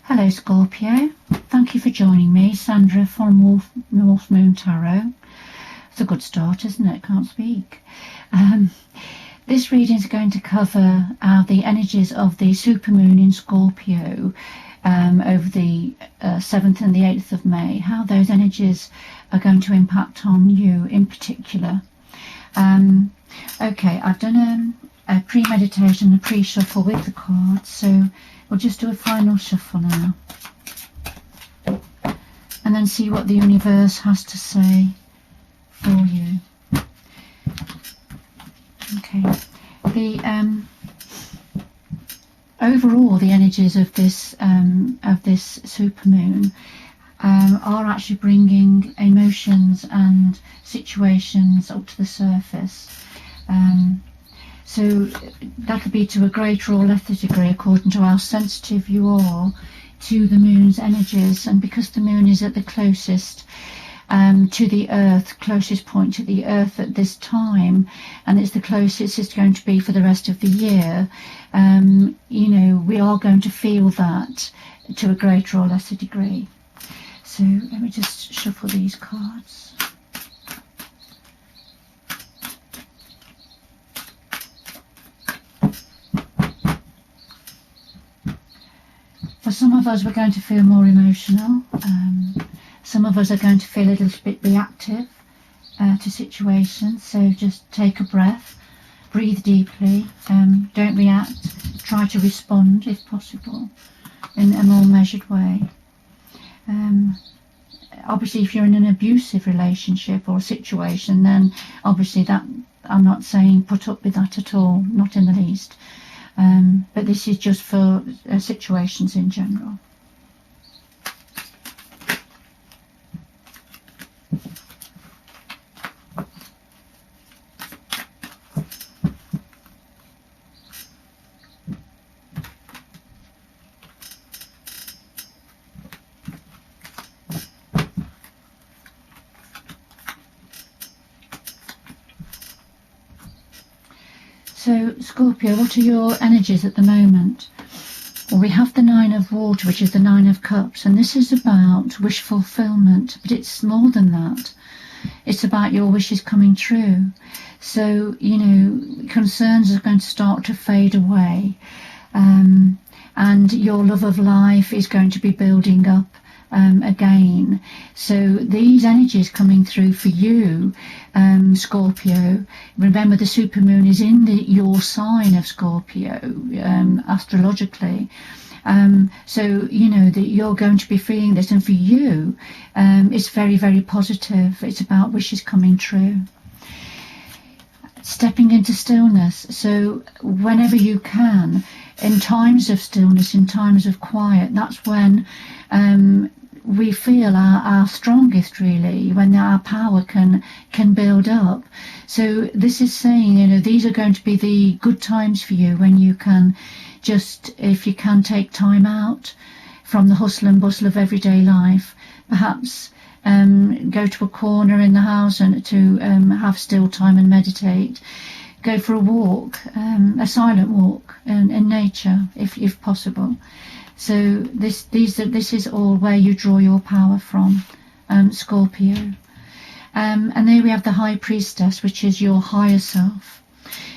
Hello Scorpio, thank you for joining me, Sandra from North Moon Tarot. It's a good start, isn't it? Can't speak. This reading is going to cover the energies of the supermoon in Scorpio over the 7th and the 8th of May, how those energies are going to impact on you in particular. Okay, I've done a pre-meditation, a pre-shuffle with the cards, so we'll just do a final shuffle now and then see what the universe has to say for you. Okay, overall the energies of this supermoon are actually bringing emotions and situations up to the surface. So that'll be to a greater or lesser degree according to how sensitive you are to the moon's energies, and because the moon is at the closest to the earth, closest point to the earth at this time, and it's the closest it's going to be for the rest of the year, you know, we are going to feel that to a greater or lesser degree. So let me just shuffle these cards. For some of us, we're going to feel more emotional. Some of us are going to feel a little bit reactive to situations. So just take a breath, breathe deeply, don't react, try to respond if possible in a more measured way. Obviously, if you're in an abusive relationship or situation, then obviously that, I'm not saying put up with that at all, not in the least. But this is just for situations in general. So Scorpio, what are your energies at the moment? Well, we have the Nine of Water, which is the Nine of Cups, and this is about wish fulfillment, but it's more than that. It's about your wishes coming true. So, you know, concerns are going to start to fade away, and your love of life is going to be building up again. So these energies coming through for you, Scorpio. Remember, the supermoon is in your sign of Scorpio astrologically. So you know that you're going to be feeling this, and for you it's very, very positive. It's about wishes coming true. Stepping into stillness. So whenever you can, in times of stillness, in times of quiet, that's when we feel our strongest, really, when our power can build up. So this is saying, you know, these are going to be the good times for you, when you can just, if you can, take time out from the hustle and bustle of everyday life, perhaps go to a corner in the house and to have still time and meditate. Go for a walk, a silent walk in nature, if possible. So this is all where you draw your power from, Scorpio. And there we have the High Priestess, which is your higher self.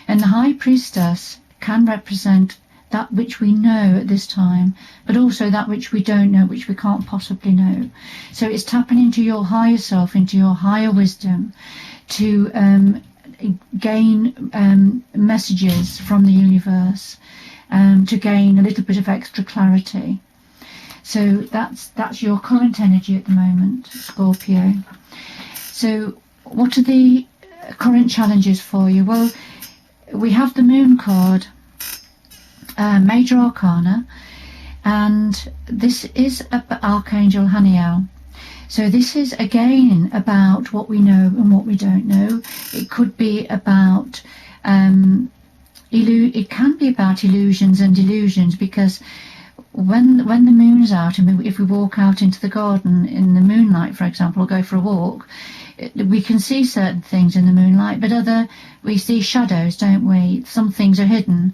And the High Priestess can represent that which we know at this time, but also that which we don't know, which we can't possibly know. So it's tapping into your higher self, into your higher wisdom, to gain messages from the universe, to gain a little bit of extra clarity. So that's your current energy at the moment, Scorpio. So what are the current challenges for you? Well, we have the Moon card, Major Arcana, and this is Archangel Haniel. So this is again about what we know and what we don't know. It could be about it can be about illusions and delusions, because when the moon's out, and if we walk out into the garden in the moonlight, for example, or go for a walk, we can see certain things in the moonlight, but we see shadows, don't we? Some things are hidden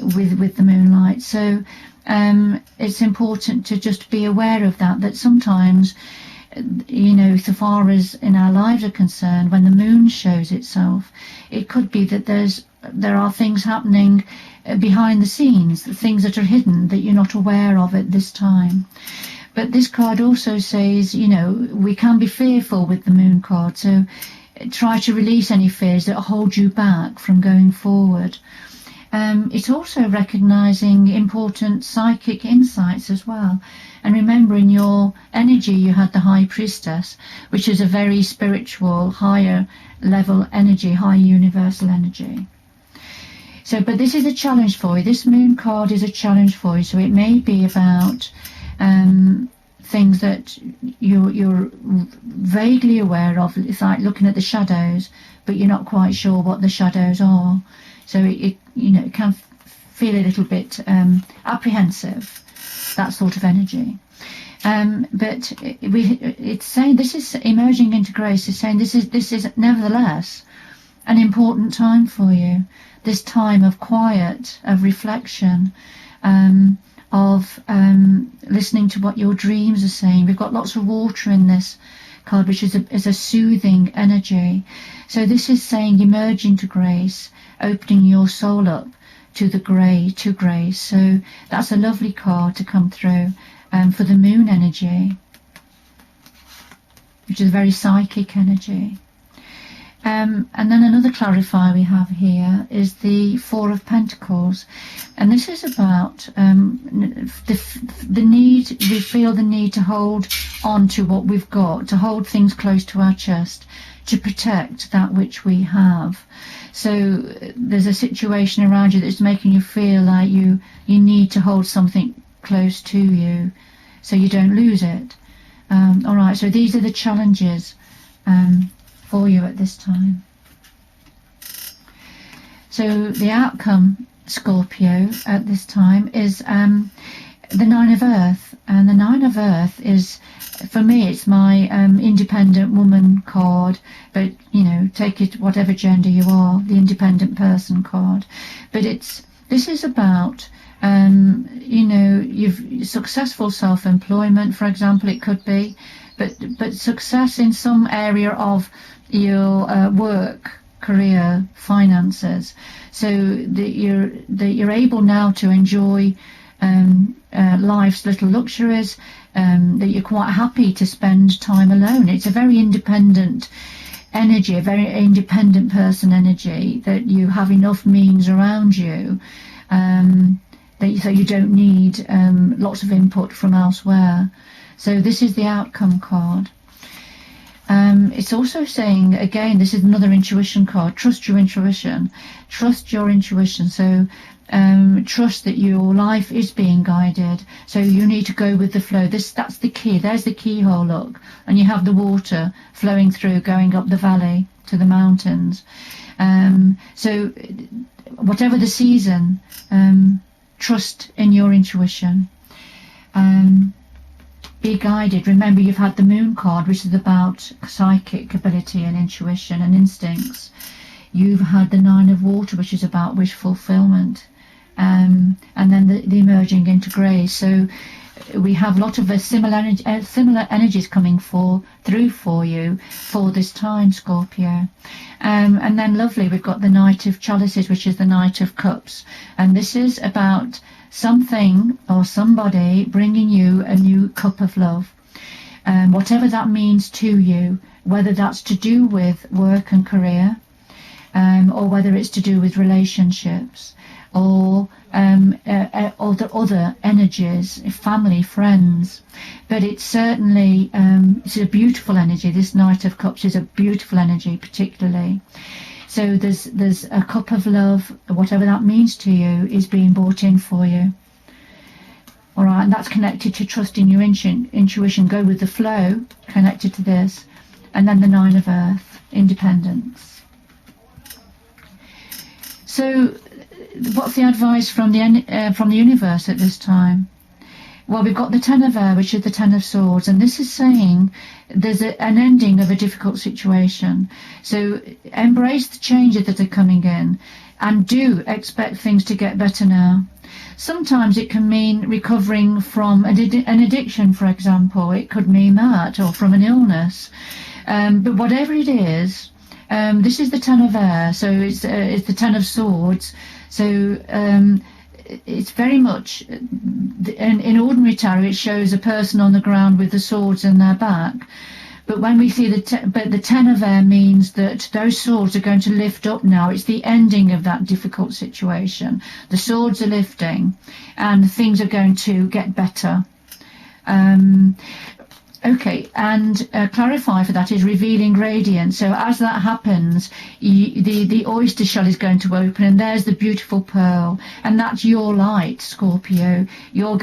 with the moonlight. So it's important to just be aware of that sometimes, so far as in our lives are concerned, when the moon shows itself, it could be that there are things happening behind the scenes, things that are hidden that you're not aware of at this time. But this card also says, we can be fearful with the moon card, so try to release any fears that hold you back from going forward. It's also recognizing important psychic insights as well. And remember, in your energy, you had the High Priestess, which is a very spiritual, higher level energy, high universal energy. So, but this is a challenge for you. This moon card is a challenge for you. So it may be about things that you're vaguely aware of. It's like looking at the shadows, but you're not quite sure what the shadows are. So it can feel a little bit apprehensive, that sort of energy. But it's saying, this is emerging into grace. It's saying this is nevertheless an important time for you. This time of quiet, of reflection, of listening to what your dreams are saying. We've got lots of water in this card, which is a soothing energy. So this is saying emerge into grace, opening your soul up to grace. So that's a lovely card to come through for the moon energy, which is a very psychic energy. And then another clarifier we have here is the Four of Pentacles, and this is about the need. We feel the need to hold on to what we've got, to hold things close to our chest, to protect that which we have. So there's a situation around you that's making you feel like you need to hold something close to you so you don't lose it. All right, so these are the challenges for you at this time. So the outcome, Scorpio, at this time is the Nine of Earth. And the Nine of Earth is, for me, it's my independent woman card, but take it whatever gender you are, the independent person card. But this is about you've successful self-employment, for example, it could be, but success in some area of your work, career, finances, so that you're able now to enjoy life's little luxuries, that you're quite happy to spend time alone. It's a very independent energy, a very independent person energy, that you have enough means around you, so you don't need lots of input from elsewhere. So this is the outcome card. It's also saying, again, this is another intuition card. Trust your intuition. Trust your intuition. So trust that your life is being guided. So you need to go with the flow. That's the key. There's the keyhole, look. And you have the water flowing through, going up the valley to the mountains. So whatever the season, trust in your intuition. Be guided. Remember, you've had the moon card, which is about psychic ability and intuition and instincts. You've had the Nine of Water, which is about wish fulfillment, and then the emerging into grace. So we have a lot of similar energies coming through for you for this time, Scorpio. And then lovely, we've got the Knight of Chalices, which is the Knight of Cups, and this is about something or somebody bringing you a new cup of love, whatever that means to you, whether that's to do with work and career, or whether it's to do with relationships, or the other energies, family, friends. But it's certainly it's a beautiful energy. This Knight of Cups is a beautiful energy, particularly. So there's a cup of love, whatever that means to you, is being brought in for you. All right, and that's connected to trusting your intuition. Go with the flow, connected to this. And then the Nine of Earth, independence. So what's the advice from the universe at this time? Well, we've got the Ten of Air, which is the Ten of Swords, and this is saying there's an ending of a difficult situation. So embrace the changes that are coming in, and do expect things to get better now. Sometimes it can mean recovering from an addiction, for example. It could mean that, or from an illness. But whatever it is, this is the Ten of Air, so it's the Ten of Swords. So it's very much, in ordinary tarot, it shows a person on the ground with the swords in their back. But when we see the Ten of Air means that those swords are going to lift up now. It's the ending of that difficult situation. The swords are lifting, and things are going to get better. Okay, and clarify for that is revealing radiance. So as that happens, the oyster shell is going to open, and there's the beautiful pearl, and that's your light, Scorpio. Your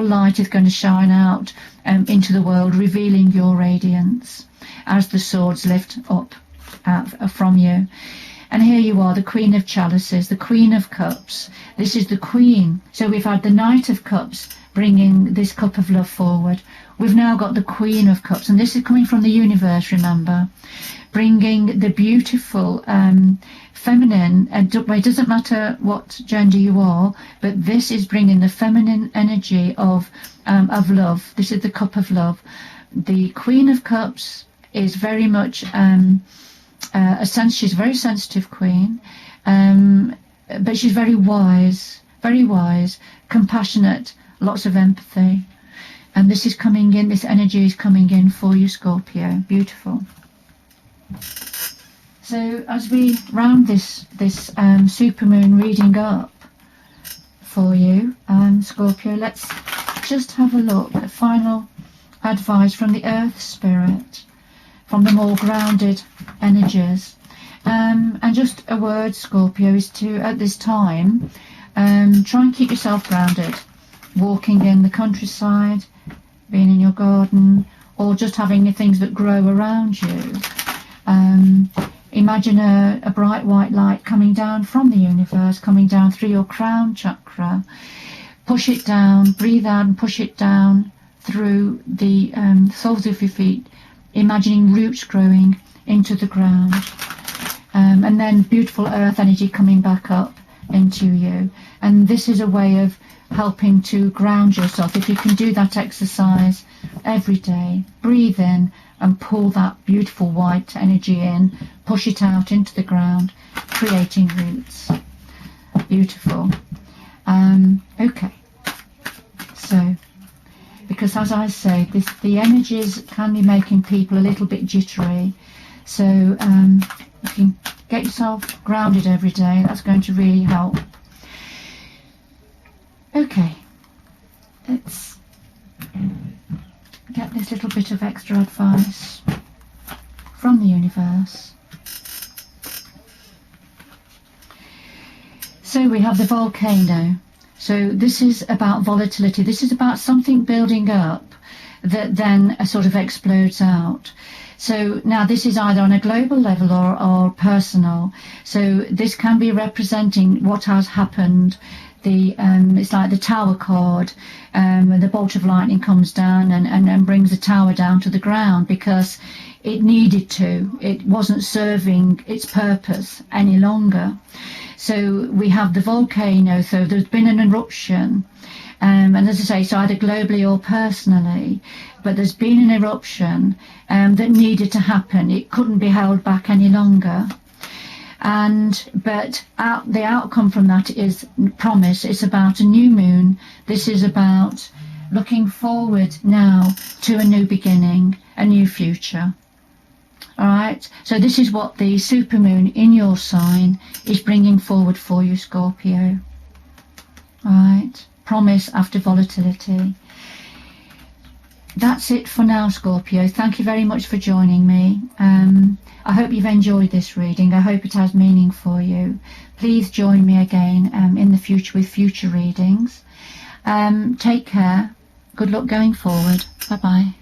light is going to shine out into the world, revealing your radiance as the swords lift up from you. And here you are, the Queen of Chalices, the Queen of Cups. This is the Queen. So we've had the Knight of Cups bringing this cup of love forward. We've now got the Queen of Cups, and this is coming from the universe, remember, bringing the beautiful feminine, it doesn't matter what gender you are, but this is bringing the feminine energy of love. This is the cup of love. The Queen of Cups is very much she's a very sensitive queen, but she's very wise, compassionate, lots of empathy. And this is coming in, this energy is coming in for you, Scorpio. Beautiful. So as we round this supermoon reading up for you, Scorpio, let's just have a look at final advice from the Earth Spirit, from the more grounded energies. And just a word, Scorpio, is to, at this time, try and keep yourself grounded. Walking in the countryside, being in your garden, or just having the things that grow around you. Imagine a bright white light coming down from the universe, coming down through your crown chakra. Push it down, breathe out and push it down through the soles of your feet, imagining roots growing into the ground. And then beautiful earth energy coming back up into you. And this is a way of helping to ground yourself. If you can do that exercise every day, breathe in and pull that beautiful white energy in, push it out into the ground, creating roots. Beautiful. Okay, so because as I say, the energies can be making people a little bit jittery, so you can get yourself grounded every day. That's going to really help. Okay, let's get this little bit of extra advice from the universe. So we have the volcano. So this is about volatility. This is about something building up that then sort of explodes out. So now this is either on a global level or personal. So this can be representing what has happened. It's like the tower card, when the bolt of lightning comes down and brings the tower down to the ground because it needed to. It wasn't serving its purpose any longer. So we have the volcano, so there's been an eruption, and as I say, it's either globally or personally, but there's been an eruption that needed to happen. It couldn't be held back any longer. But the outcome from that is promise. It's about a new moon. This is about looking forward now to a new beginning, a new future. All right, so this is what the supermoon in your sign is bringing forward for you, Scorpio. All right, promise after volatility. That's it for now, Scorpio. Thank you very much for joining me. I hope you've enjoyed this reading. I hope it has meaning for you. Please join me again in the future with future readings. Take care. Good luck going forward. Bye-bye.